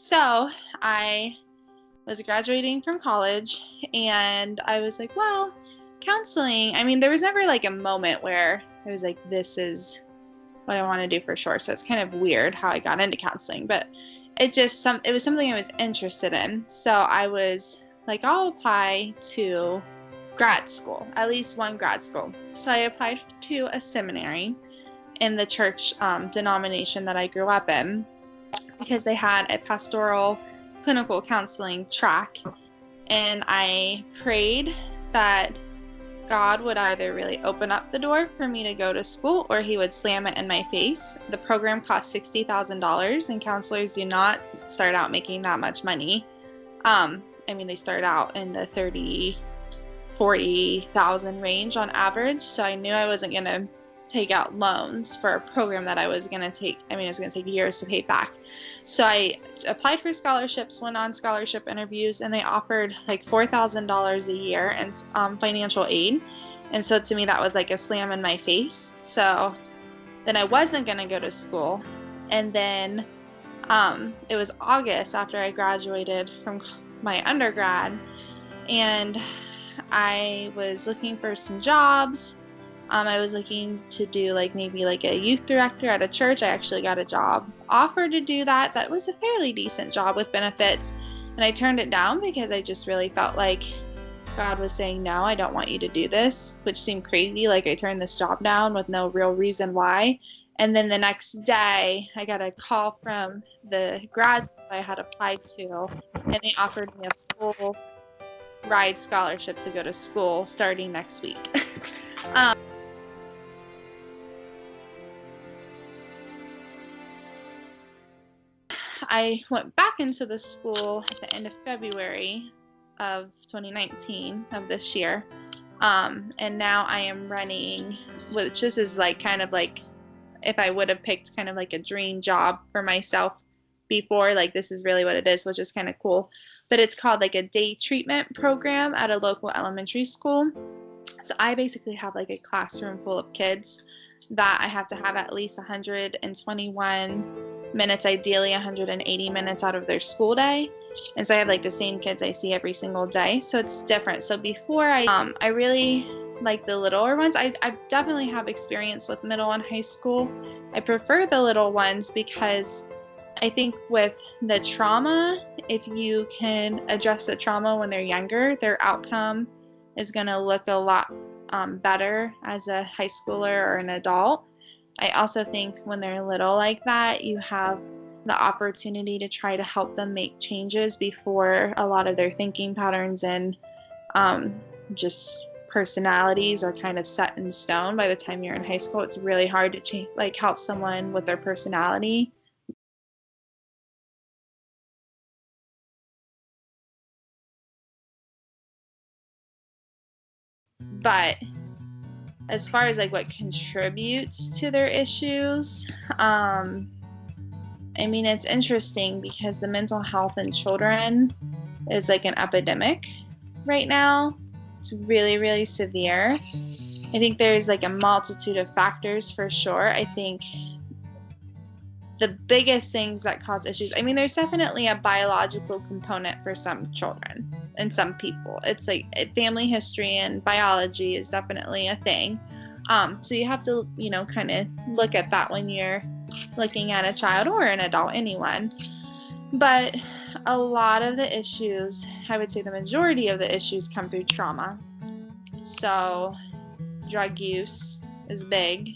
So I was graduating from college and I was like, well, counseling, I mean, there was never like a moment where I was like, this is what I want to do for sure. So it's kind of weird how I got into counseling, but it was something I was interested in. So I was like, I'll apply to grad school, at least one grad school. So I applied to a seminary in the church denomination that I grew up in because they had a pastoral clinical counseling track. And I prayed that God would either really open up the door for me to go to school or he would slam it in my face. The program cost $60,000 and counselors do not start out making that much money. I mean, they start out in the 30, 40,000 range on average. So I knew I wasn't going to take out loans for a program that I was going to take. I mean, it was going to take years to pay back. So I applied for scholarships, went on scholarship interviews, and they offered like $4,000 a year in financial aid. And so to me, that was like a slam in my face. So then I wasn't going to go to school. And then it was August after I graduated from my undergrad, and I was looking for some jobs. I was looking to do like maybe like a youth director at a church. I actually got a job offer to do that. That was a fairly decent job with benefits. And I turned it down because I just really felt like God was saying, no, I don't want you to do this, which seemed crazy. Like I turned this job down with no real reason why. And then the next day I got a call from the grad school I had applied to, and they offered me a full ride scholarship to go to school starting next week. I went back into the school at the end of February of 2019 of this year. And now I am running, which this is like kind of like if I would have picked kind of like a dream job for myself before, like this is really what it is, which is kind of cool. But it's called like a day treatment program at a local elementary school. So I basically have like a classroom full of kids that I have to have at least 121 minutes, ideally 180 minutes out of their school day. And so I have like the same kids I see every single day. So it's different. So before I really like the littler ones. I definitely have experience with middle and high school. I prefer the little ones because I think with the trauma, if you can address the trauma when they're younger, their outcome is going to look a lot better as a high schooler or an adult. I also think when they're little like that, you have the opportunity to try to help them make changes before a lot of their thinking patterns and just personalities are kind of set in stone. By the time you're in high school, it's really hard to change, like help someone with their personality. But as far as like what contributes to their issues, I mean, it's interesting because the mental health in children is like an epidemic right now. It's really, really severe. I think there's like a multitude of factors for sure. I think the biggest things that cause issues, I mean, there's definitely a biological component for some children and some people. It's like family history and biology is definitely a thing. So you have to, kind of look at that when you're looking at a child or an adult, anyone. But a lot of the issues, I would say the majority of the issues come through trauma. So drug use is big.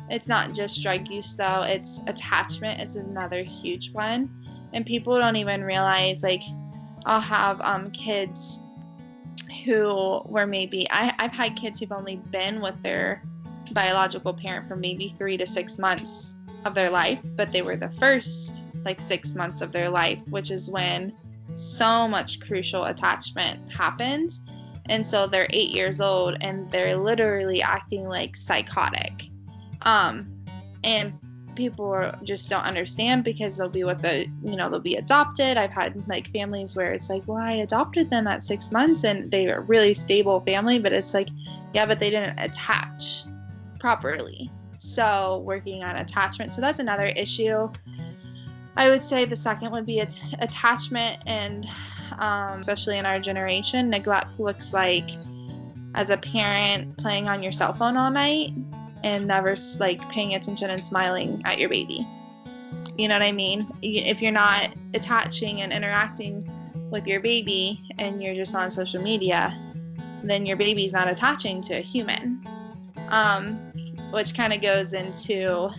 It's not just drug use though, it's attachment is another huge one. And people don't even realize, like, I'll have kids who were maybe, I've had kids who've only been with their biological parent for maybe 3 to 6 months of their life, but they were the first 6 months of their life, which is when so much crucial attachment happens. And so they're 8 years old and they're literally acting like psychotic. And people just don't understand because they'll be with they'll be adopted. I've had families where it's like, well, I adopted them at 6 months and they were a really stable family, but it's like, yeah, but they didn't attach properly. So working on attachment. So that's another issue. I would say the second would be attachment, and especially in our generation, neglect looks like, as a parent, playing on your cell phone all night and never like paying attention and smiling at your baby. You know what I mean? If you're not attaching and interacting with your baby and you're just on social media, then your baby's not attaching to a human, which kind of goes into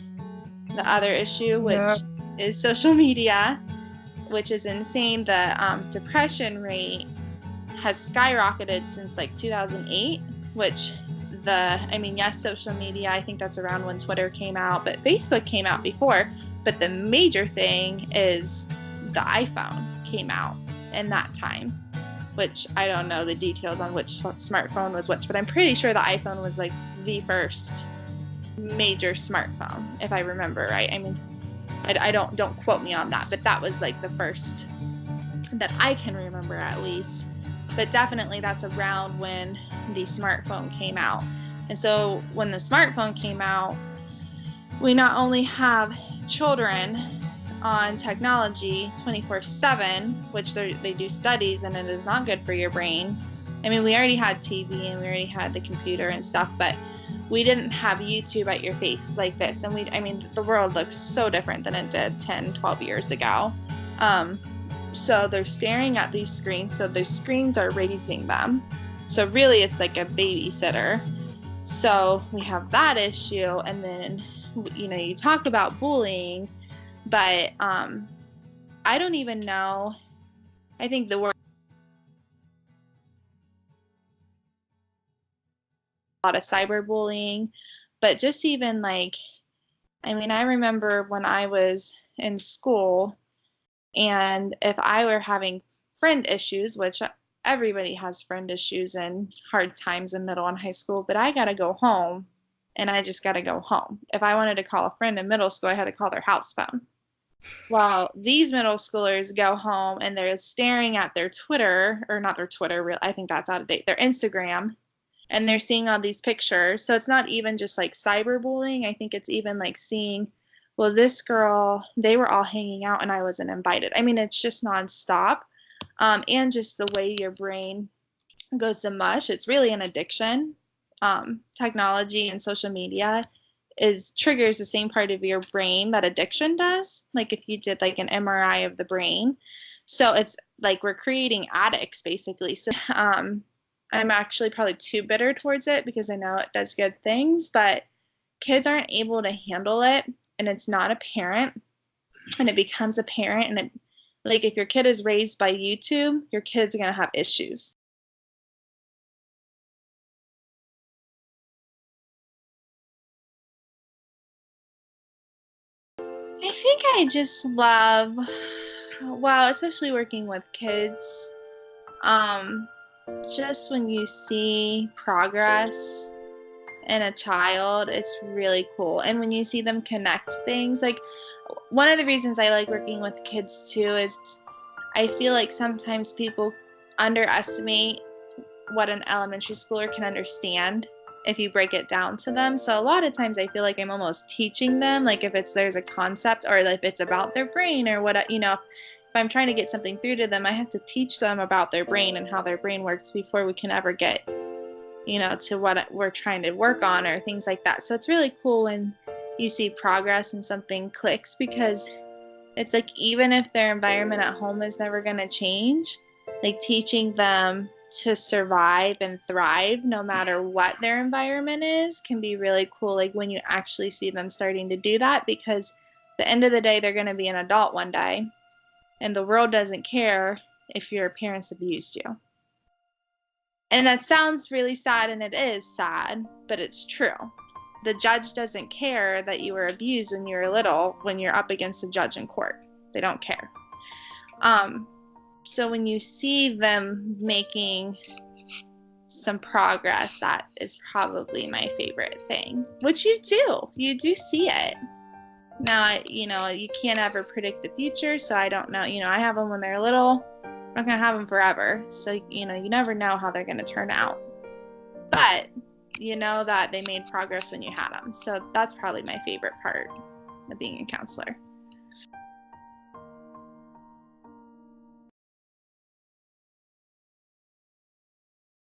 the other issue, which is social media, which is insane. The depression rate has skyrocketed since like 2008, which yes, social media, I think that's around when Twitter came out, but Facebook came out before. But the major thing is the iPhone came out in that time, which I don't know the details on which smartphone was which, but I'm pretty sure the iPhone was like the first major smartphone, if I remember right. I mean, I don't quote me on that, but that was like the first that I can remember at least. But definitely that's around when the smartphone came out. And so when the smartphone came out, we not only have children on technology 24/7, which they do studies, and it is not good for your brain. I mean, we already had TV and we already had the computer and stuff, but we didn't have YouTube at your face like this. And the world looks so different than it did 10, 12 years ago. So they're staring at these screens, so the screens are raising them. So really it's like a babysitter. So we have that issue, and then you talk about bullying, but I don't even know. I think the word a lot of cyberbullying, but just even like, I remember when I was in school, and if I were having friend issues, which everybody has friend issues and hard times in middle and high school, but I got to go home, and I just got to go home. If I wanted to call a friend in middle school, I had to call their house phone. Well, these middle schoolers go home and they're staring at their Twitter, or not their Twitter, I think that's out of date, their Instagram, and they're seeing all these pictures. So it's not even just like cyberbullying. I think it's even like seeing, well, this girl, they were all hanging out and I wasn't invited. It's just nonstop. And just the way your brain goes to mush, it's really an addiction. Technology and social media triggers the same part of your brain that addiction does, like if you did like an MRI of the brain. So it's like we're creating addicts basically. So I'm actually probably too bitter towards it because I know it does good things, but kids aren't able to handle it, and it's not apparent, and it becomes apparent, and like if your kid is raised by YouTube, your kid's gonna have issues. I think I just love, well, especially working with kids, just when you see progress in a child, it's really cool. And when you see them connect things, like one of the reasons I like working with kids too is I feel like sometimes people underestimate what an elementary schooler can understand if you break it down to them. So a lot of times I feel like I'm almost teaching them, like if there's a concept, or if it's about their brain or what, if I'm trying to get something through to them, I have to teach them about their brain and how their brain works before we can ever get, to what we're trying to work on or things like that. So it's really cool when you see progress and something clicks, because it's like, even if their environment at home is never going to change, like teaching them to survive and thrive no matter what their environment is can be really cool, like when you actually see them starting to do that, because at the end of the day, they're going to be an adult one day, and the world doesn't care if your parents abused you. And that sounds really sad, and it is sad, but it's true. The judge doesn't care that you were abused when you were little, when you're up against a judge in court. They don't care. So when you see them making some progress, that is probably my favorite thing, which you do see it. Now, you can't ever predict the future, so I don't know. I have them when they're little. I'm not going to have them forever. So, you never know how they're going to turn out. But you know that they made progress when you had them. So that's probably my favorite part of being a counselor.